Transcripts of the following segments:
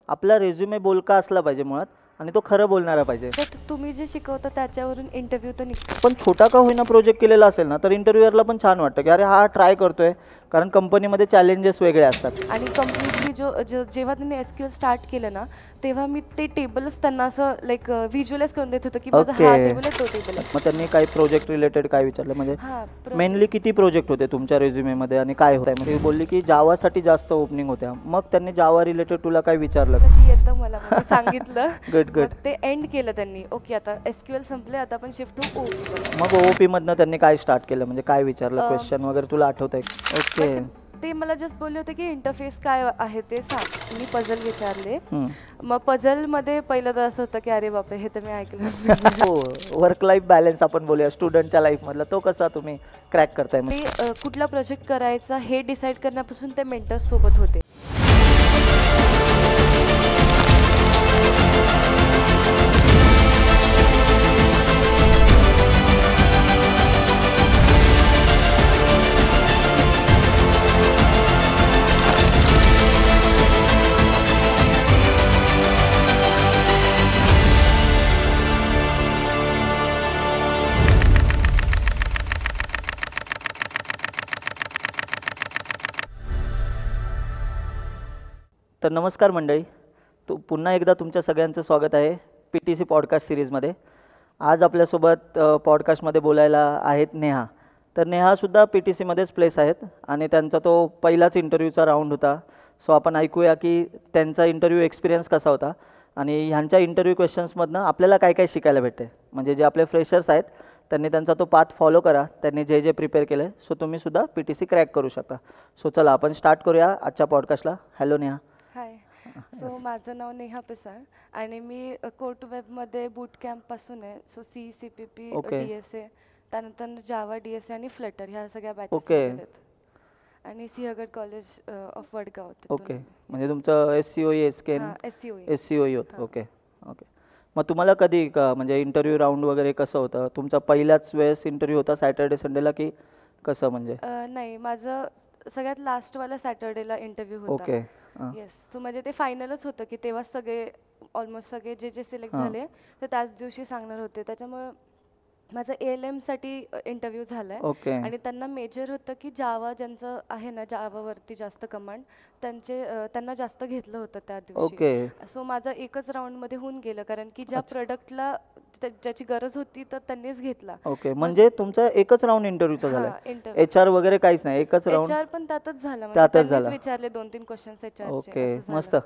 आपला रेझ्युमे बोलका असला पाहिजे मुळात आणि तो खरं बोलणारा पाहिजे. तर तुम्ही जे शिकवता त्याच्यावरून इंटरव्ह्यू तर निघतो. पण छोटा का होईना प्रोजेक्ट केलेला असेल ना तर इंटरव्ह्यूअरला पण छान वाटतं की अरे हा ट्राय करतोय, कारण कंपनीमध्ये चॅलेंजेस वेगळे असतात. आणि कम्प्लिटली जेव्हा त्यांनी एसक्यूएल स्टार्ट केलं ना, तेव्हा मी ते टेबलच त्यांना असं लाईक व्हिज्युअलाइज करून देत होतं की माझा ओके. हा टेबल आहे, तो टेबल आहे. मग त्यांनी काही प्रोजेक्ट रिलेटेड काय विचारलं, म्हणजे हां, मेनली किती प्रोजेक्ट होते तुमच्या रेझ्युमेमध्ये आणि काय होतं? म्हणजे बोलली की जावासाठी जास्त ओपनिंग होत्या, मग त्यांनी जावा रिलेटेड तुला काय विचारलं? की येतं मला मग मी सांगितलं. Good good. मग ते एंड केलं त्यांनी. ओके, आता एसक्यूएल संपले, आता आपण शिफ्ट होऊ ओपी. मग ओपी मधनं त्यांनी काय स्टार्ट केलं, म्हणजे काय विचारलं, क्वेश्चन वगैरे तुला आठवतंय? ओके. ते मला जस्ट बोलले होते की इंटरफेस काय आहे ते सांग. मी पझल विचारले. हम्म. मग पझलमध्ये पहिलं तर असं होतं की अरे बापरे, हे तर मी ऐकलं नाही. हो, वर्क लाईफ बॅलन्स आपण बोलूया स्टुडंटच्या लाईफमधला, तो कसा तुम्ही क्रॅक करताय? ते कुठला प्रोजेक्ट करायचा हे डिसाईड करण्यापासून ते मेंटर्स सोबत होते. तर नमस्कार मंडळी, पुन्हा एकदा तुमच्या सगळ्यांचं स्वागत आहे PTC पॉडकास्ट सिरीजमध्ये. आज आपल्यासोबत पॉडकास्टमध्ये बोलायला आहेत नेहा. तर नेहासुद्धा PTCमध्येच प्लेस आहेत आणि त्यांचा तो पहिलाच इंटरव्ह्यूचा राऊंड होता. सो आपण ऐकूया की त्यांचा इंटरव्ह्यू एक्सपिरियन्स कसा होता आणि ह्यांच्या इंटरव्ह्यू क्वेश्चन्समधनं आपल्याला काय काय शिकायला भेटते. म्हणजे जे आपले फ्रेशर्स आहेत त्यांनी त्यांचा तो पाथ फॉलो करा, त्यांनी जे जे प्रिपेअर केलं आहे, सो तुम्हीसुद्धा PTC क्रॅक करू शकता. सो चला आपण स्टार्ट करूया आजच्या पॉडकास्टला. हॅलो नेहा. हाय. सो माझं नाव नेहा पिसाळ आणि मी कोर्ट वेबमध्ये बूट कॅम्पपासून आहे. So CPP, Okay. DSA, त्यानंतर जावा, DSA आणि फ्लटर ह्या सगळ्या बॅचेस Okay. आहेत. आणि Sinhgad college of Vadgaon. Okay, म्हणजे तुमचं SCOE SCOE. SCOE होतं. Okay okay. मग तुम्हाला कधी म्हणजे इंटरव्ह्यू राऊंड वगैरे कसं होतं? तुमचा पहिल्याच वेळेस इंटरव्ह्यू होता सॅटर्डे संडेला की कसं म्हणजे? नाही, माझं सगळ्यात लास्टवाला सॅटर्डेला इंटरव्ह्यू होता. ओके. येस. सो म्हणजे ते फायनलच होतं की तेव्हा सगळे ऑलमोस्ट सगळे जे सिलेक्ट झाले ते त्याच दिवशी सांगणार होते. त्याच्यामुळे माझं ALM साठी इंटरव्ह्यू झालाय. ओके. आणि त्यांना मेजर होतं की जावा ज्यांचं आहे ना, जावावरती जास्त कमांड, त्यांना जास्त घेतलं होतं त्या दिवशी. ओके. सो माझं एकच राऊंडमध्ये होऊन गेलं, कारण की ज्या प्रोडक्टला ज्याची गरज होती तर त्यांनीच घेतला. ओके, म्हणजे तुमचा एकच राऊंड इंटरव्ह्यूचा झाला? इंटरव्ह्यू HR वगैरे काहीच नाही, एकच राऊंड? HR पण त्यातच झालं. त्यातच झाला. विचारले 2-3 क्वेश्चन्स HRचे. ओके, मस्त.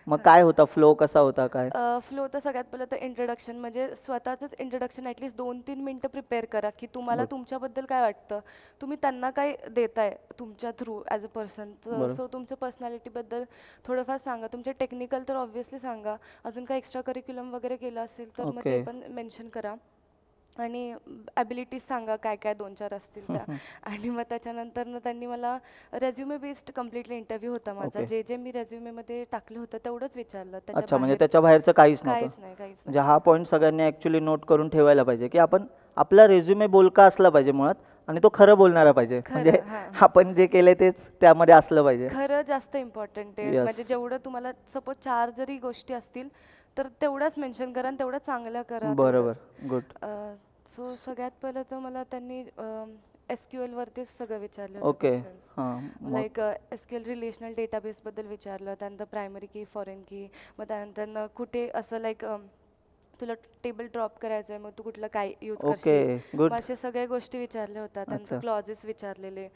मग काय होता फ्लो, कसा होता काय? फ्लो तर सगळ्यात पहिलं तर इंट्रोडक्शन, म्हणजे स्वतःच इंट्रोडक्शन ॲटलीस्ट 2-3 मिनिटं प्रिपेअर करा की तुम्हाला तुमच्याबद्दल काय वाटतं, तुम्ही त्यांना काय देताय तुमच्या through as a person. So तुमच्या पर्सनॅलिटीबद्दल थोडंफार सांगा. तुमचे टेक्निकल तर ऑब्व्हियसली सांगा. अजून काय एक्स्ट्रा करिक्युलम वगैरे केलं असेल तर मग ते पण मेन्शन करा. आणि ॲबिलिटीज सांगा काय काय 2-4 असतील त्या. आणि मग त्याच्यानंतर त्यांनी मला रेझ्युमे बेस्ड कम्प्लिटली इंटरव्ह्यू होता माझा. जे जे मी रेझ्युमेमध्ये टाकलं होतं तेवढंच विचारलं. अच्छा, म्हणजे त्याच्या बाहेरचं काहीच काहीच नव्हतं? नाही, काहीच नाही. म्हणजे हा पॉईंट सगळ्यांनी ॲक्च्युली नोट करून ठेवायला पाहिजे की आपला रेझ्युमे बोलका असला पाहिजे मुळात आणि तो खरं बोलणारा पाहिजे. म्हणजे आपण जे केलंय तेच त्यामध्ये असलं पाहिजे. खरं जास्त इम्पॉर्टंट आहे. म्हणजे जेवढं तुम्हाला सपोज 4 जरी गोष्टी असतील तर तेवढाच मेन्शन करा आणि तेवढं चांगलं करा. बरोबर, गुड. सो सगळ्यात पहिलं तर मला त्यांनी SQL वरतीच सगळं विचारलं. Okay. Like SQL relational database बद्दल विचारलं. त्यानंतर प्रायमरी की, फॉरेन की, मग त्यानंतर कुठे असं लाईक तुला टेबल ड्रॉप करायचं आहे, मग तू कुठलं काय यूज करशील, अशा सगळ्या गोष्टी विचारल्या होत्या. त्यानंतर क्लॉजेस विचारलेले,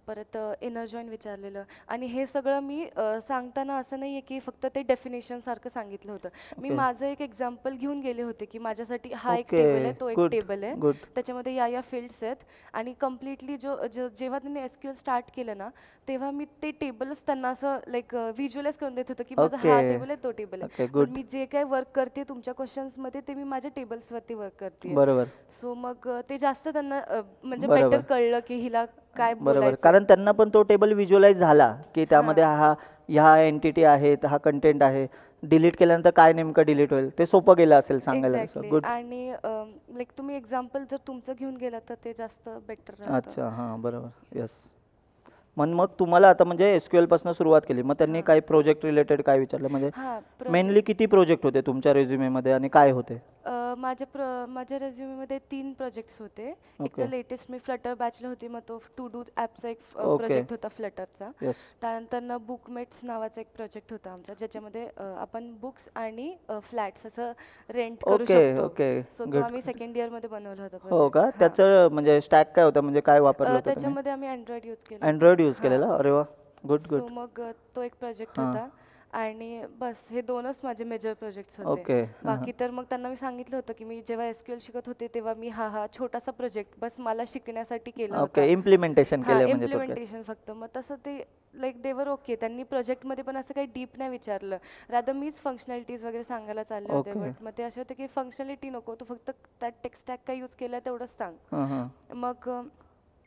परत इनर जॉइन विचारलेलं. आणि हे सगळं मी सांगताना असं नाही आहे की फक्त ते डेफिनेशन सारखं सांगितलं होतं. मी माझं एक एक्झाम्पल घेऊन गेले होते की माझ्यासाठी हा एक टेबल आहे, तो एक टेबल आहे, त्याच्यामध्ये या फील्ड्स आहेत. आणि कम्प्लिटली जेव्हा त्यांनी SQL स्टार्ट केलं ना, तेव्हा मी ते टेबलच त्यांना असं लाईक व्हिज्युअलाइज करून देत होतं की माझा हा टेबल आहे, तो टेबल आहे. पण मी जे काय वर्क करते तुमच्या क्वेश्चन्समध्ये ते मी माझ्या टेबल्सवरती वर्क करते. बरोबर. सो मग ते जास्त त्यांना म्हणजे बेटर कळलं की हिला काय बरोबर, कारण त्यांना पण तो टेबल व्हिज्युअलाइज झाला की त्यामध्ये ह्या एंटिटी आहेत, हा कंटेंट आहे, डिलीट केल्यानंतर काय नेमकं डिलीट होईल ते सोपं गेलं असेल सांगायला. गुड. आणि लाईक तुम्ही एक्झाम्पल जर तुमचं घेऊन गेला तर ते जास्त बेटर. अच्छा, हां, बरोबर. येस. मग तुम्हाला आता म्हणजे एसक्यूएल पासून सुरुवात केली, मग त्यांनी हां काही प्रोजेक्ट रिलेटेड काय विचारलं, म्हणजे हां मेनली किती प्रोजेक्ट होते तुमच्या रेझ्युमेमध्ये आणि काय होते? माझ्या रेझ्युमीमध्ये 3 प्रोजेक्ट्स होते. एक तर ओके. लेटेस्ट मी फ्लटर बॅचला होती, मग तो टू डू ॲपचा एक ओके. प्रोजेक्ट होता फ्लटरचा. येस. त्यानंतर बुकमेट्स नावाचा एक प्रोजेक्ट होता आमचा, ज्याच्यामध्ये आपण बुक्स आणि फ्लॅट्स असं रेंट करू ओके. शकतो. ओके. सो तो गुड. आम्ही सेकंड इयरमध्ये बनवला होता हो प्रोजेक्ट. का? त्याचं म्हणजे स्टॅक काय होतं, म्हणजे काय वापरलं होतं तुम्ही? त्याच्यामध्ये आम्ही अँड्रॉइड यूज केलं अँड्रॉइड होतं. यूज केलेला? अरे वा, गुड गुड. सो मग तो एक प्रोजेक्ट हां. होता आणि बस हे 2च माझे मेजर प्रोजेक्ट्स होते. ओके. बाकी तर मग त्यांना मी सांगितलं होतं की मी जेव्हा एसक्यूएल शिकत होते तेव्हा मी हा छोटासा प्रोजेक्ट बस मला शिकण्यासाठी केला होता. ओके, इम्प्लिमेंटेशन हां केलं म्हणजे थोडक्यात. इम्प्लिमेंटेशन फक्त. मग तसं ते लाईक देवर ओके. त्यांनी प्रोजेक्टमध्ये पण असं काही डीप नाही विचारलं. रादर मीच फंक्शनॅलिटीज वगैरे सांगायला चालले होते. ओके. बट मग ते असे होते की फंक्शनॅलिटी नको, तू फक्त त्या टेक स्टॅक काय यूज केला तेवढंच सांग. हां हां. मग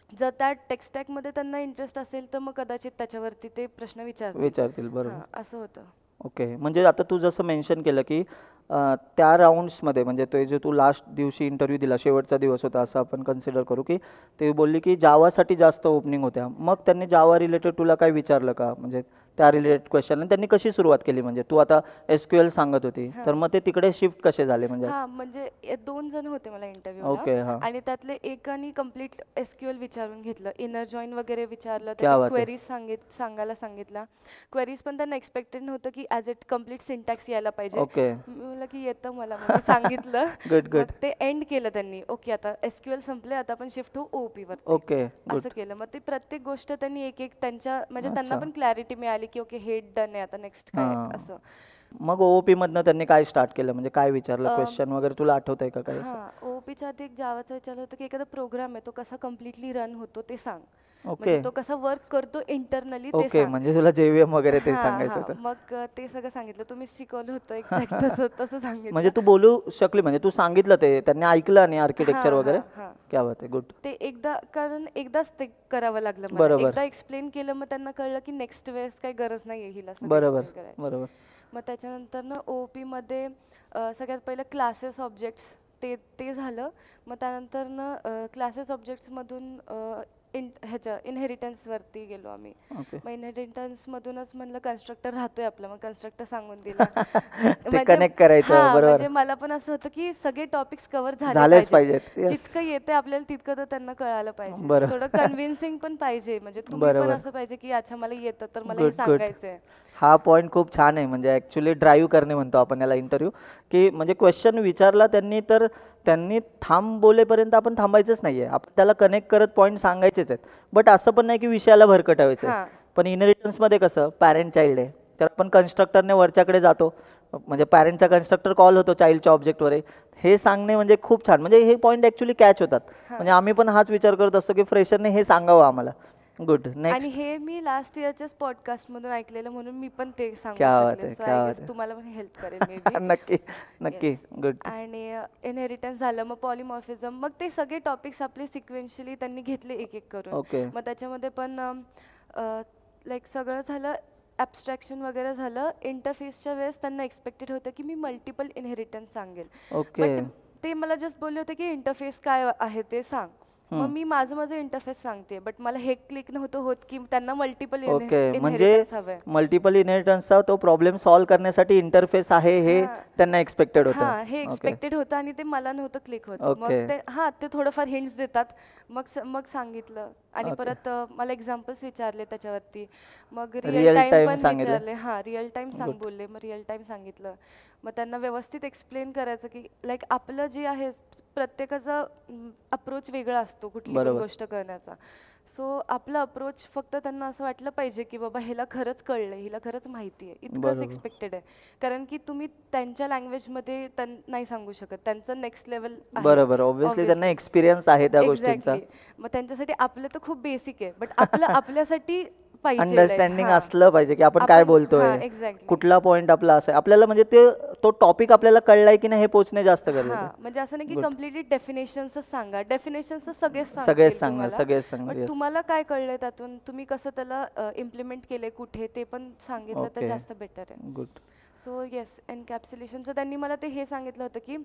जर त्या टेक स्टॅकमध्ये त्यांना इंटरेस्ट असेल तर मग कदाचित त्याच्यावरती ते प्रश्न विचारतील. विचारतील, बरोबर. हां असं होतं. ओके, म्हणजे आता तू जसं मेन्शन केलं की त्या राऊंड्समध्ये म्हणजे ते जे तू लास्ट दिवशी इंटरव्ह्यू दिला, शेवटचा दिवस होता असं आपण कन्सिडर करू, की ते बोलली की जावासाठी जास्त ओपनिंग होत्या. मग त्यांनी जावा रिलेटेड तुला काय विचारलं का, म्हणजे त्या रिलेटेड क्वेश्चन, आणि त्यांनी कशी सुरुवात केली? म्हणजे तू आता एसक्यूएल सांगत होती, तर मग ते तिकडे शिफ्ट कसे झाले म्हणजे? हां म्हणजे 2 जण होते मला इंटरव्ह्यूला. ओके. हां. आणि त्यातले एकाने कम्प्लीट एसक्यूएल विचारून घेतलं, इनर जॉइन वगैरे विचारलं, क्या त्याच्या बात है. क्वेरीज सांगायला सांगितला. क्वेरीज पण त्यांना एक्सपेक्टेड नव्हतं की ॲज इट कम्प्लीट सिंटॅक्स यायला पाहिजे. ओके. मी म्हणलं की येतं मला, मग मी सांगितलं. Good good. मग ते एंड केलं त्यांनी. ओके आता एसक्यूएल संपले, आता आपण शिफ्ट होऊ ओपी वरती. ओके. गुड. असं केलं. मग ते प्रत्येक गोष्ट त्यांनी एक एक त्यांच्या म्हणजे त्यांना अच्छा. पण क्लॅरिटी मिळाली की ओके हे डन आहे, आता नेक्स्ट काय हां. असं. मग ओओपी मधनं त्यांनी काय स्टार्ट केलं, म्हणजे काय विचारलं क्वेश्चन वगैरे, तुला आठवतंय का काही असं? हां ओपीच्या आधी एक जावाचं विचारलं होतं की एखादा प्रोग्राम आहे तो कसा कम्प्लिटली रन होतो ते सांग. ओके. म्हणजे तो कसा वर्क करतो इंटरनली ते ओके, सांग. म्हणजे तुला जेवीएम वगैरे ते हां, सांगायचं हां. होतं. मग ते सगळं सांगितलं. तुम्ही शिकवलं होतं एक्झॅक्ट तसं तसं सांगितलं. म्हणजे तू बोलू शकली, म्हणजे तू सांगितलं ते त्यांनी ऐकलं आणि आर्किटेक्चर हां, वगैरे? हां, हां. क्या बात आहे, गुड. ते कारण एकदाच ते करावं लागलं मला. बरोबर. एकदा एक्सप्लेन केलं, मग त्यांना कळलं की नेक्स्ट वेळेस काही गरज नाहीये हिला सगळं बरोबर एक्सप्लेन करायची. बरोबर. मग त्याच्यानंतर ना ओपीमध्ये सगळ्यात पहिलं क्लासेस ऑब्जेक्ट्स ते झालं. मग त्यानंतर ना क्लासेस ऑब्जेक्ट्समधून ह्याच्या इनहेरिटन्सवरती गेलो आम्ही. ओके. मग इनहेरिटन्समधूनच म्हणलं कन्स्ट्रक्टर राहतोय आपला, मग कन्स्ट्रक्टर सांगून दिला. ते कनेक्ट करायचं, हां, बरोबर. म्हणजे मला पण असं होतं की सगळे टॉपिक्स कव्हर झालेच पाहिजेत. Yes. जितकं येते आपल्याला तितकं तर त्यांना कळायला पाहिजे. बरोबर. थोडं कन्व्हिन्सिंग पण पाहिजे. म्हणजे तुम्ही पण बरोबर. असं पाहिजे की अच्छा मला येतं तर मला हे गुड गुड. सांगायचंय. हा पॉईंट खूप छान आहे, म्हणजे ॲक्च्युली ड्राईव्ह करणे म्हणतो आपण याला इंटरव्ह्यू, की म्हणजे क्वेश्चन विचारला त्यांनी तर त्यांनी थांब बोलेपर्यंत आपण थांबायचंच नाही आहे, आपण त्याला कनेक्ट करत पॉईंट सांगायचेच आहेत. बट असं पण नाही की विषयाला भरकटावायचं आहे. हां. पण इनहेरिटन्समध्ये कसं पॅरेंट चाइल्ड आहे, तर आपण कन्स्ट्रक्टरने वरच्याकडे जातो, म्हणजे पॅरेंटचा कन्स्ट्रक्टर कॉल होतो चाइल्डच्या ऑब्जेक्टवर आहे, हे सांगणे म्हणजे खूप छान, म्हणजे हे पॉईंट ॲक्च्युली कॅच होतात. म्हणजे आम्ही पण हाच विचार करत असतो की फ्रेशरने हे सांगावं आम्हाला. गुड. आणि नेक्स्ट. हे मी लास्ट इयरच्याच पॉडकास्ट मधून ऐकलेलं म्हणून मी पण ते सांगू क्या बात शकले. आहे, सो क्या आय बात गेस आहे. तुम्हाला पण हेल्प करेल मे बी. नक्की नक्की. Yes. गुड. आणि इनहेरिटन्स झालं, मग पॉलिमॉर्फिझम, मग ते सगळे टॉपिक्स आपले सिक्वेन्शियली त्यांनी घेतले एक एक करून. ओके. मग त्याच्यामध्ये पण लाईक सगळं झालं, ॲब्स्ट्रॅक्शन वगैरे झालं. इंटरफेसच्या वेळेस त्यांना एक्सपेक्टेड होतं की मी मल्टिपल इनहेरिटन्स सांगेल. ओके. बट ते मला जस्ट बोलले होते की इंटरफेस काय आहे ते सांग. मग मी माझं इंटरफेस सांगते, बट मला हे क्लिक नव्हतं होत की त्यांना मल्टिपल ओके, म्हणजे इनहेरिटन्स हवंय. मल्टिपल इनहेरिटन्सचा तो प्रॉब्लेम सॉल्व्ह करण्यासाठी इंटरफेस आहे हे हां. त्यांना एक्सपेक्टेड होतं. हां, हे ओके. एक्सपेक्टेड होतं आणि ते मला नव्हतं क्लिक होत. मग ओके. ते थोडंफार हिंट्स देतात. मग सांगितलं आणि ओके. परत मला एक्झाम्पल्स विचारले त्याच्यावरती. मग Real रिअल टाइम time पण सांगितलं. विचारले. हां, रिअल टाइम सांग Good. बोलले. मग रिअल टाइम सांगितलं. मग त्यांना व्यवस्थित एक्सप्लेन करायचं की लाईक आपलं जे आहे प्रत्येकाचा अप्रोच वेगळा असतो कुठली पण बरोबर. गोष्ट करण्याचा. सो आपला अप्रोच फक्त त्यांना असं वाटलं पाहिजे की बाबा ह्याला खरंच कळलंय, हिला खरंच माहिती आहे, इतकंच बरोबर. एक्सपेक्टेड आहे. कारण की तुम्ही त्यांच्या लँग्वेजमध्ये नाही सांगू शकत, त्यांचं नेक्स्ट लेवल आहे. बरोबर, ऑब्व्हियसली त्यांना एक्सपिरियन्स आहे त्या गोष्टींचा. एक्झॅक्टली. मग त्यांच्यासाठी आपलं तर खूप बेसिक आहे, बट आपलं आपल्यासाठी पाहिजे अंडरस्टँडिंग असलं पाहिजे की आपण काय बोलतोय, एक्झॅक्टली. कुठला पॉईंट आपला असं आहे. आपल्याला म्हणजे तो टॉपिक आपल्याला कळलाय की नाही हे पोहोचणे जास्त गरजेचं आहे. म्हणजे असं नाही की Good. कम्प्लिटली डेफिनेशन्सच सांगा. डेफिनेशन्स सगळेच सगळेच सांगतील सांगणार, तुम्हाला. सगळेच सांगणार. पण yes. तुम्हाला काय कळलंय त्यातून, तुम्ही कसं त्याला इम्प्लिमेंट केलंय कुठे ते पण सांगितलं तर Okay. जास्त बेटर आहे. गुड. सो येस, एनकॅप्सुलेशनचं त्यांनी मला ते हे सांगितलं होतं की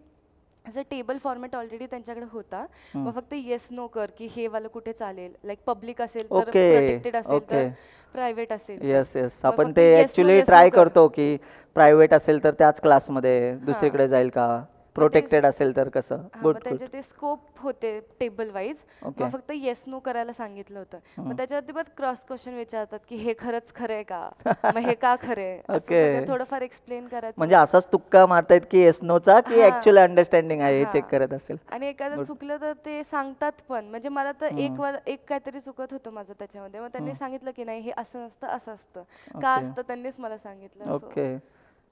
असं टेबल फॉर्मॅट ऑलरेडी त्यांच्याकडे होता. मग फक्त येस नो कर की हे वालं कुठे चालेल, लाईक पब्लिक असेल तर ओके प्रोटेक्टेड असेल तर ओके प्रायव्हेट असेल तर. येस येस मग आपण फक्त ते yes no, actually yes no try कर. करतो की प्रायव्हेट असेल तर त्याच क्लासमध्ये दुसरीकडे जाईल का, प्रोटेक्टेड असेल तर कसं. हा, गुड मग गुड. त्यांचे ते स्कोप होते टेबल वाईज. ओके मग फक्त येस नो करायला सांगितलं होतं. मग त्याच्यावरती पण क्रॉस क्वेश्चन विचारतात की हे खरंच खरंय का, मग हे का खरंय, असं ओके. सगळं थोडंफार एक्सप्लेन करायचं. म्हणजे असाच तुक्का मारतायत की येस नोचा की हा. ऍक्च्युअल अंडरस्टँडिंग आहे हे हा. चेक करत असेल. आणि एखादं चुकलं तर ते सांगतात पण. म्हणजे मला तर एक काहीतरी चुकत होतं माझं त्याच्यामध्ये. मग त्यांनी सांगितलं की नाही हे असं नसतं असं असतं. का ओके. असतं त्यांनीच मला सांगितलं. So, okay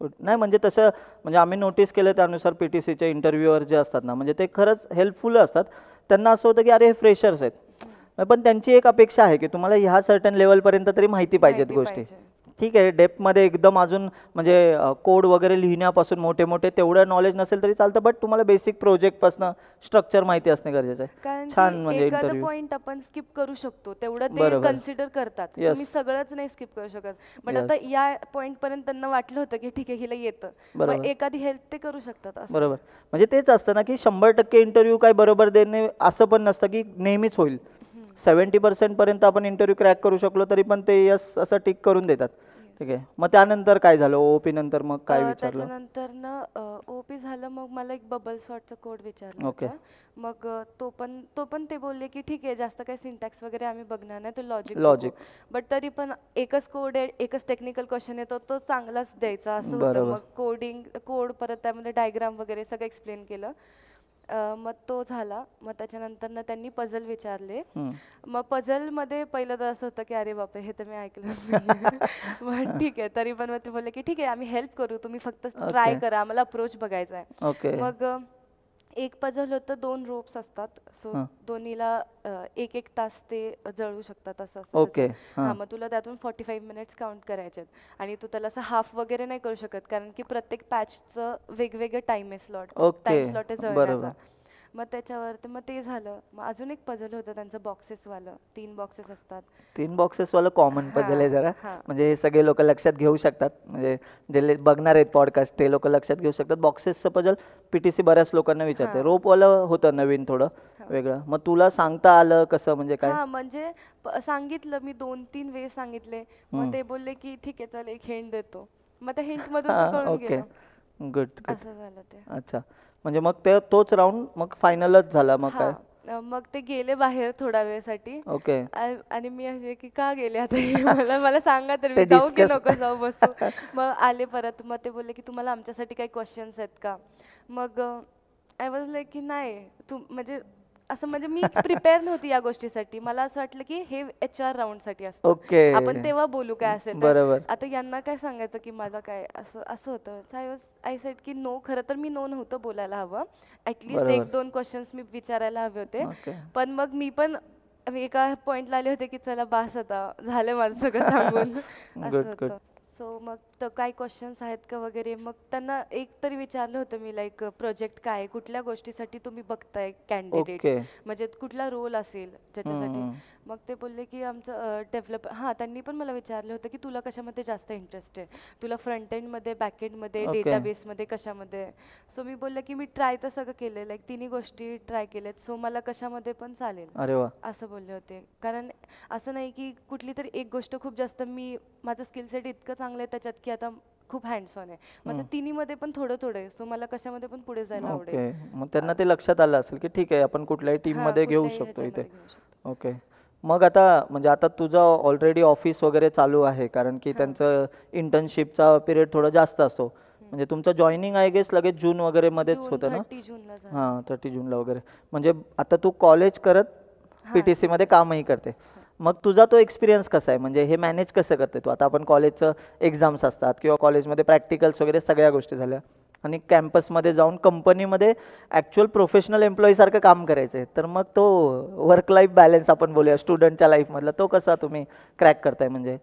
good. नाही म्हणजे तसं म्हणजे आम्ही नोटीस केलं त्यानुसार PTCचे इंटरव्ह्यूअर जे असतात ना म्हणजे ते खरंच हेल्पफुल असतात. त्यांना असं होतं की अरे हे फ्रेशर्स आहेत, पण त्यांची एक अपेक्षा आहे की तुम्हाला ह्या सर्टन लेवलपर्यंत तरी माहिती पाहिजेत माहिती गोष्टी. पाहिजे. ठीक आहे डेप्थमध्ये एकदम अजून म्हणजे कोड वगैरे लिहिण्यापासून मोठे मोठे तेवढं नॉलेज नसेल तरी चालतं, बट तुम्हाला बेसिक प्रोजेक्टपासून स्ट्रक्चर माहिती असणे गरजेचं आहे. कारण छान की म्हणजे एखादं इंटरव्ह्यू. पॉइंट आपण स्किप करू शकतो, तेवढं ते बरोबर. कन्सिडर करतात. Yes. तुम्ही सगळंच नाही स्किप करू शकत. बट आता Yes. या पॉइंट पर्यंत त्यांना वाटलं होतं की ठीक आहे हिला येतं, बरोबर. मग एखादी हेल्प ते करू शकतात असं. बरोबर. म्हणजे तेच असतं ना की 100% इंटरव्ह्यू काय बरोबर देणे असं पण नसतं की नेहमीच होईल. 70% पर्यंत आपण इंटरव्ह्यू क्रॅक करू शकलो तरी पण ते यस असं टिक करून देतात. ठीक आहे. मग त्यानंतर काय झालं OOP नंतर मग काय विचारलं? त्याच्यानंतर ना OP झालं. मग मला एक बबल सॉर्टचा कोड विचारला ओके. होता. मग तो पण ते बोलले की ठीक आहे जास्त काही सिंटॅक्स वगैरे आम्ही बघणार नाही, तो लॉजिक Logic. बट तरी पण एकच कोड आहे, एकच टेक्निकल क्वेश्चन येतो, तो चांगलाच द्यायचा असं होतं. बरोबर. मग कोड परत त्यामध्ये डायग्राम वगैरे सगळं एक्सप्लेन केलं. मग तो झाला. मग त्याच्यानंतर ना त्यांनी पझल विचारले. मग पझल मध्ये पहिलं तर असं होतं की अरे बापरे हे तर मी ऐकलं मग ठीक आहे. तरी पण मग ते बोलले की ठीक आहे आम्ही हेल्प करू, तुम्ही फक्त ट्राय Okay. करा, आम्हाला अप्रोच बघायचा आहे. ओके. मग एक पझल होतं, 2 रोप्स असतात. सो दोन्हीला 1-1 तास ते जळू शकतात असं असतं ओके. त्याचं. हा, मग तुला त्यातून 45 मिनिट्स काउंट करायचे आणि तू त्याला असं हाफ वगैरे नाही करू शकत, कारण की प्रत्येक पॅचचं वेगवेगळं टाइम आहे स्लॉट. ओके. टाइम स्लॉट आहे बरोबर. जळण्याचा. मग त्याच्यावरती मग ते झालं. मग अजून एक पझल होतं त्यांचं बॉक्सेसवालं. 3 बॉक्सेस असतात. 3 बॉक्सेस वाला कॉमन पझल आहे जरा. हा. म्हणजे हे सगळे लोक लक्षात घेऊ शकतात, म्हणजे जे बघणार आहेत पॉडकास्ट ते लोक लक्षात घेऊ शकतात. बॉक्सेसचं पझल PTC बऱ्याच लोकांना विचारते. रोपवालं होतं नवीन थोडं वेगळं. मग तुला सांगता आलं कसं म्हणजे काय? हा, म्हणजे सांगितलं मी 2-3 वेळेस सांगितले. मग ते बोलले की ठीक आहे चल एक हिंट देतो. मग त्या हिंट मधून ते कळून ओके गेलं. गुड. असं झालं ते. अच्छा म्हणजे मग ते तोच राऊंड मग फायनलच झाला मग काय? मग ते गेले बाहेर थोड्या वेळसाठी. ओके. आणि मी असे की का गेले आता हे मला सांगा तर ते मी जाऊ की discuss- नको जाऊ बसू. मग आले परत. मग ते बोलले की तुम्हाला आमच्यासाठी काही क्वेश्चन्स आहेत का. मग आय वॉज लाईक की नाही तू म्हणजे असं म्हणजे मी प्रिपेअर नव्हती या गोष्टीसाठी. मला असं वाटलं की हे HR राऊंडसाठी असतं, ओके. आपण तेव्हा बोलू काय असेल तर. बरोबर. आता यांना काय सांगायचं की माझा काय असं होतं. आय सेड की नो. खरं तर मी नो नव्हतं बोलायला हवं. ऍटलिस्ट बरोबर. 1-2 क्वेश्चन्स मी विचारायला हवे होते. ओके. पण मग मी पण एका पॉइंटला आले होते की चला बास आता झालं माझं सगळं सांगून असं Good, होतं. सो मग काय क्वेश्चन्स आहेत का वगैरे. मग त्यांना एक तरी विचारलं होतं मी लाईक प्रोजेक्ट काय, कुठल्या गोष्टीसाठी तुम्ही बघताय कॅन्डिडेट, ओके. म्हणजे कुठला रोल असेल ज्याच्यासाठी. मग ते बोलले की आमचं त्यांनी पण मला विचारलं होतं की तुला कशामध्ये जास्त इंटरेस्ट आहे, तुला फ्रंट एंडमध्ये, बॅक एंडमध्ये, Okay. डेटाबेसमध्ये, कशामध्ये. सो मी बोलले की मी ट्राय तर सगळं केलं, लाईक तिन्ही गोष्टी ट्राय केल्यात, सो मला कशामध्ये पण चालेल अरे वा. असं बोलले होते. कारण असं नाही की कुठली तरी एक गोष्ट खूप जास्त माझं स्किल सेट इतकं चांगलं आहे त्याच्यात की आता खूप हँड्स ऑन आहे. माझं तिन्हीमध्ये पण थोडं थोडं आहे. सो मला कशामध्ये पण पुढे जायला आवडेल. ओके. मग त्यांना ते लक्षात आलं असेल की ठीक आहे आपण कुठल्याही टीम हा, मध्ये घेऊ कुठल्याही शकतो इथे. ह्याच्यामध्ये घेऊ शकतो. ओके. मग आता म्हणजे आता तुझं ऑलरेडी ऑफिस वगैरे चालू आहे, कारण की त्यांचं इंटर्नशिपचा पिरियड थोडा जास्त असतो. म्हणजे तुमचं जॉईनिंग आय गेस लगेच जून वगैरे मध्येच होतं ना? 30 जूनला झालं. हां 30 जूनला वगैरे. म्हणजे आता तू कॉलेज करत PTC मध्ये कामही करते. मग तुझा तो एक्सपिरियन्स कसा आहे, म्हणजे हे मॅनेज कसं करते तू? आता आपण कॉलेजचं एक्झाम्स असतात किंवा कॉलेजमध्ये प्रॅक्टिकल्स वगैरे सगळ्या गोष्टी झाल्या आणि कॅम्पसमध्ये जाऊन कंपनीमध्ये ॲक्च्युअल प्रोफेशनल एम्प्लॉईसारखं काम करायचं आहे, तर मग तो वर्क लाईफ बॅलन्स आपण बोलूया स्टुडंटच्या लाईफमधला तो कसा तुम्ही क्रॅक करताय म्हणजे?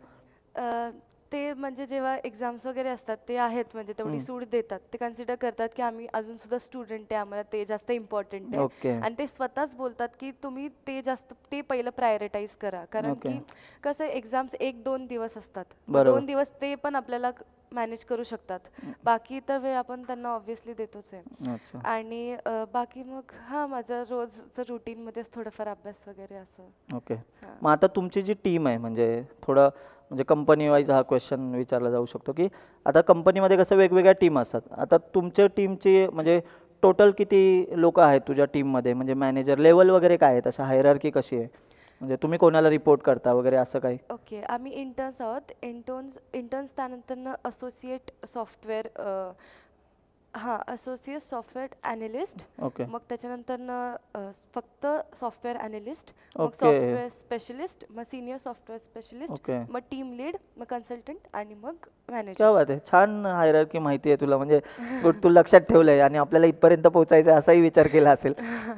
ते म्हणजे जेव्हा एक्झाम्स वगैरे असतात ते आहेत म्हणजे तेवढी सूट देतात, ते कन्सिडर करतात की आम्ही अजून सुद्धा स्टुडंट आहे, आम्हाला ते जास्त इम्पॉर्टंट आहे. ओके आणि ते स्वतःच बोलतात की तुम्ही ते पहिलं प्रायोरिटाईज करा, कारण ओके की कसं एक्झाम्स 1-2 दिवस असतात, मग बरोबर 2 दिवस ते पण आपल्याला मॅनेज करू शकतात. बाकी तर वेळ आपण त्यांना ऑब्व्हियसली देतोच आहे. अच्छा आणि बाकी मग माझं रोजचं रुटीनमध्येच थोडंफार अभ्यास वगैरे असं. ओके. हां. मग आता तुमची जी टीम आहे म्हणजे थोडं म्हणजे कंपनी वाईज हा क्वेश्चन विचारला जाऊ शकतो की आता कंपनीमध्ये कसं वेगवेगळ्या टीम असतात. आता तुमच्या टीमची म्हणजे टोटल किती लोक आहेत तुझ्या टीममध्ये, म्हणजे मॅनेजर लेवल वगैरे काय आहे, तशा हायरार्की कशी आहे, म्हणजे तुम्ही कोणाला रिपोर्ट करता वगैरे असं काही? ओके, आम्ही इंटर्न्स आहोत. इंटर्न्स त्यानंतर associate software associate software analyst, okay मग त्याच्यानंतर फक्त सॉफ्टवेअर ॲनालिस्ट, मग ओके सॉफ्टवेअर स्पेशलिस्ट, मग सिनियर सॉफ्टवेअर स्पेशलिस्ट, ओके मग टीम लीड, मग कन्सल्टंट आणि मग क्या मॅनेजर. बात आहे, छान हायरार्की माहिती आहे तुला, म्हणजे गुड, तू लक्षात ठेवलंय आणि आपल्याला इथपर्यंत पोहोचायचं आहे असाही विचार केला असेल.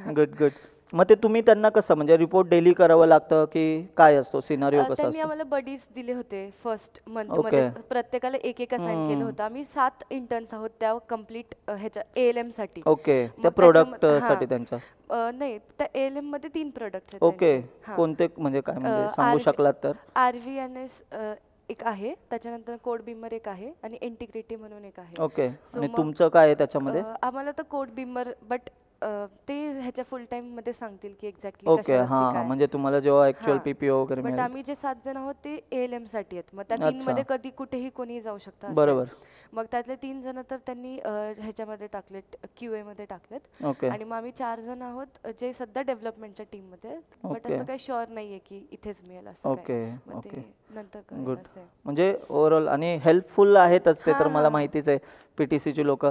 Good good. मग ते तुम्ही त्यांना कसं म्हणजे रिपोर्ट डेली करावं लागतं की काय असतो सिनारिओ कसा त्यांनी असतो? आम्हाला बडीज दिले होते फर्स्ट ओके मंथमध्ये, प्रत्येकाला एक एक असाइन केलं हम्म. होतं. आम्ही 7 इंटर्न्स आहोत त्या कम्प्लीट ह्याच्या ALM साठी. ओके त्या मग प्रोडक्ट त्याच्यामध्ये साठी त्यांच्या नाही, त्या ALM मध्ये 3 प्रोडक्ट्स आहेत ओके त्यांचे. कोणते म्हणजे काय म्हणजे सांगू शकलात तर? RVNS एक आहे, त्याच्यानंतर कोड बीमर एक आहे आणि इंटिग्रिटी म्हणून एक आहे. ओके सो आणि मग तुमचं काय आहे त्याच्यामध्ये? आम्हाला तर कोड बीमर, बट ते ह्याच्या फुल टाइम मध्ये सांगतील की एक्झॅक्टली ओके कशावरती हां काय. म्हणजे तुम्हाला जेव्हा ऍक्च्युअल हां, PPO वगैरे बट मिळेल. आम्ही जे 7 जण आहोत ते ALM साठी आहेत. मग त्या 3 अच्छा मध्ये कधी कुठेही कोणीही जाऊ शकतं असं आहे. बरोबर मग त्यातले 3 जण तर त्यांनी ह्याच्यामध्ये टाकलेत, QA मध्ये टाकलेत. ओके आणि मग आम्ही 4 जण आहोत जे सध्या डेव्हलपमेंटच्या टीम मध्ये आहेत. बट ओके असं काही शुअर नाहीये की इथेच मिळेल असं काय. ओके मग ओके ते नंतर गुड. कळेल असं आहे. म्हणजे ओव्हरऑल आणि हेल्पफुल आहेतच ते तर हां मला हां माहितीच आहे PTCची लोक.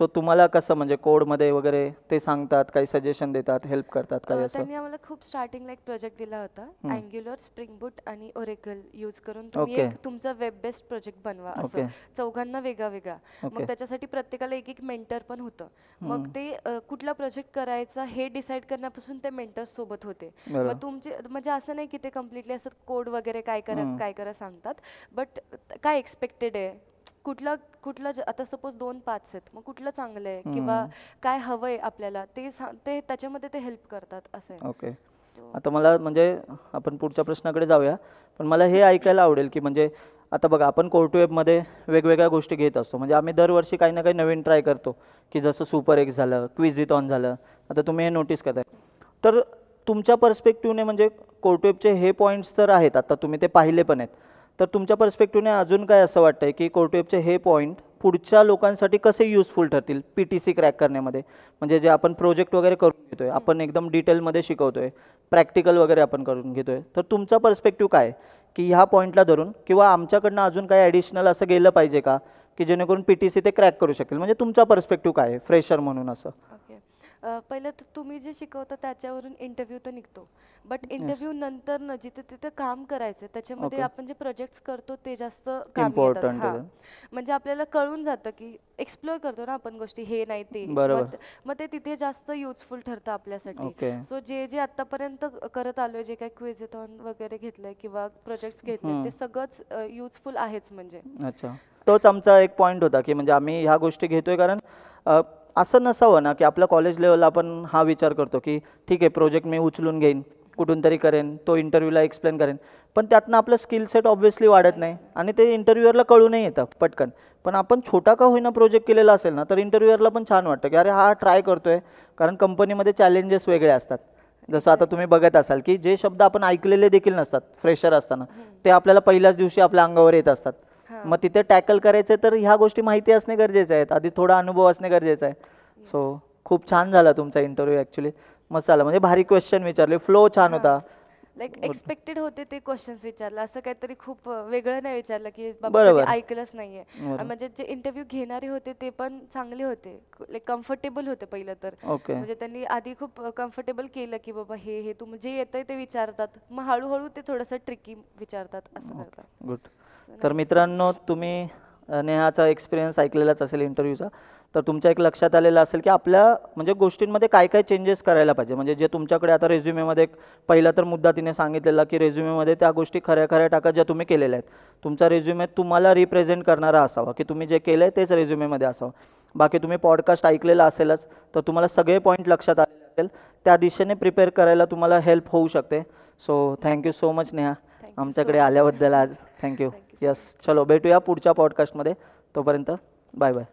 सो तुम्हाला कसं म्हणजे कोडमध्ये वगैरे ते सांगतात, काही सजेशन देतात, हेल्प करतात काही असं? त्यांनी आम्हाला खूप स्टार्टिंगला एक प्रोजेक्ट दिला होता, अँग्युलर, स्प्रिंग बूट आणि ओरेकल यूज करून तुम्ही ओके एक तुमचा वेब बेस्ड प्रोजेक्ट बनवा, ओके असं चौघांना वेगळा वेगळा. मग ओके त्याच्यासाठी प्रत्येकाला एक एक मेंटर पण होतं. मग ते कुठला प्रोजेक्ट करायचा हे डिसाईड करण्यापासून ते मेंटर्स सोबत होते. बरोबर मग तुमचे म्हणजे असं नाही की ते कम्प्लिटली असं कोड वगैरे काय हम्म. करा सांगतात, बट काय एक्सपेक्टेड आहे, कुठलं आता सपोज 2 पाथ्स आहेत, मग कुठलं चांगलं आहे किंवा काय हवंय आपल्याला ते त्याच्यामध्ये ते हेल्प करतात असं आहे. ओके. So, आता मला म्हणजे आपण पुढच्या प्रश्नाकडे जाऊया, पण मला हे ऐकायला आवडेल की म्हणजे आता बघा आपण कोर्टवेबमध्ये वेगवेगळ्या गोष्टी घेत असतो, म्हणजे आम्ही दरवर्षी काही ना काही नवीन ट्राय करतो की जसं सुपर एक्स झालं, क्विझिथॉन झालं, आता तुम्ही हे नोटीस करताय. तर तुमच्या पर्स्पेक्टिव्हने म्हणजे कोर्टवेबचे हे पॉईंट्स तर आहेत, आता तुम्ही ते पाहिले पण आहेत, तर तुमच्या पर्स्पेक्टिव्हने अजून काय असं वाटतंय की कोर्टवेबचे हे पॉईंट पुढच्या लोकांसाठी कसे युजफुल ठरतील PTC क्रॅक करण्यामध्ये? म्हणजे जे आपण प्रोजेक्ट वगैरे करून घेतोय, आपण एकदम डिटेलमध्ये शिकवतोय, प्रॅक्टिकल वगैरे आपण करून घेतोय, तर तुमचा पर्स्पेक्टिव्ह काय आहे की ह्या पॉईंटला धरून किंवा आमच्याकडनं अजून काही ॲडिशनल असं गेलं पाहिजे का की जेणेकरून PTC ते क्रॅक करू शकेल? म्हणजे तुमचा पर्स्पेक्टिव्ह काय आहे फ्रेशर म्हणून असं? ओके. पहिलं तर तुम्ही जे शिकवता त्याच्यावरून इंटरव्ह्यू तर निघतो, बट येस इंटरव्ह्यू नंतर न जिथे तिथे काम करायचं त्याच्यामध्ये ओके आपण जे प्रोजेक्ट्स करतो ते जास्त कामी येतात. इम्पॉर्टंट हां, आहे. म्हणजे आपल्याला कळून जातं की एक्सप्लोअर करतो ना आपण गोष्टी, हे नाही ते, बरोबर मग ते तिथे जास्त युजफुल ठरतं आपल्यासाठी. ओके सो जे आतापर्यंत करत आलोय, जे काही क्विझिथॉन वगैरे घेतलंय किंवा प्रोजेक्ट्स घेतले ते सगळंच युजफुल आहेच म्हणजे. अच्छा. तोच आमचा एक पॉईंट होता की म्हणजे आम्ही ह्या गोष्टी घेतोय कारण असं नसावं ना की आपल्या कॉलेज लेवलला आपण हा विचार करतो की ठीक आहे प्रोजेक्ट मी उचलून घेईन, कुठून तरी करेन, तो इंटरव्ह्यूला एक्सप्लेन करेन, पण त्यातनं आपलं स्किल सेट ऑब्व्हियसली वाढत नाही आणि ते इंटरव्ह्यूअरला कळूनही येतं पटकन. पण आपण छोटा का होईना प्रोजेक्ट केलेला असेल ना तर इंटरव्ह्यूअरला पण छान वाटतं की अरे हा ट्राय करतोय, कारण कंपनीमध्ये चॅलेंजेस वेगळे असतात. जसं आता तुम्ही बघत असाल की जे शब्द आपण ऐकलेले देखील नसतात फ्रेशर असताना, ते आपल्याला पहिल्याच दिवशी आपल्या अंगावर येत असतात. मग तिथे टॅकल करायचे तर ह्या गोष्टी माहिती असणे गरजेचे आहेत, आधी थोडा अनुभव असणे गरजेचं आहे. सो खूप छान झाला तुमचा इंटरव्ह्यू ॲक्च्युली, मस्त झाला, म्हणजे भारी क्वेश्चन विचारले, फ्लो छान होता. लाईक एक्सपेक्टेड होते ते क्वेश्चन्स विचारलं, असं काहीतरी खूप वेगळं नाही विचारलं की बाबा बरोबर कधी ऐकलंच नाहीये. बरोबर. म्हणजे जे इंटरव्ह्यू घेणारे होते ते पण चांगले होते, लाईक कम्फर्टेबल होते पहिलं तर. ओके म्हणजे त्यांनी आधी खूप कम्फर्टेबल केलं की बाबा हे तुम्ही जे येतंय ते विचारतात, मग हळूहळू ते थोडंसं ट्रिकी विचारतात असं करतात. गुड. तर मित्रांनो तुम्ही नेहाचा एक्सपिरियन्स ऐकलेलाच असेल इंटरव्ह्यूचा. तर तुमच्या एक लक्षात आलेलं असेल की आपल्या म्हणजे गोष्टींमध्ये काय काय चेंजेस करायला पाहिजे. म्हणजे जे तुमच्याकडे आता रेझ्युमेमध्ये पहिला तर मुद्दा तिने सांगितलेला की रेझ्युमेमध्ये त्या गोष्टी खऱ्या खऱ्या टाका ज्या तुम्ही केलेल्या आहेत. तुमचा रेझ्युमे तुम्हाला रिप्रेझेंट करणारा असावा की तुम्ही जे केलं आहे तेच रेझ्युमेमध्ये असावं. बाकी तुम्ही पॉडकास्ट ऐकलेला असेलच तर तुम्हाला सगळे पॉईंट लक्षात आलेले असेल. त्या दिशेने प्रिपेअर करायला तुम्हाला हेल्प होऊ शकते. So thank you so much Neha Thank you so आमच्याकडे much. आल्याबद्दल आज. Thank you. Thank you so yes, चलो भेटूया पुढच्या पॉडकास्टमध्ये. तोपर्यंत बाय बाय.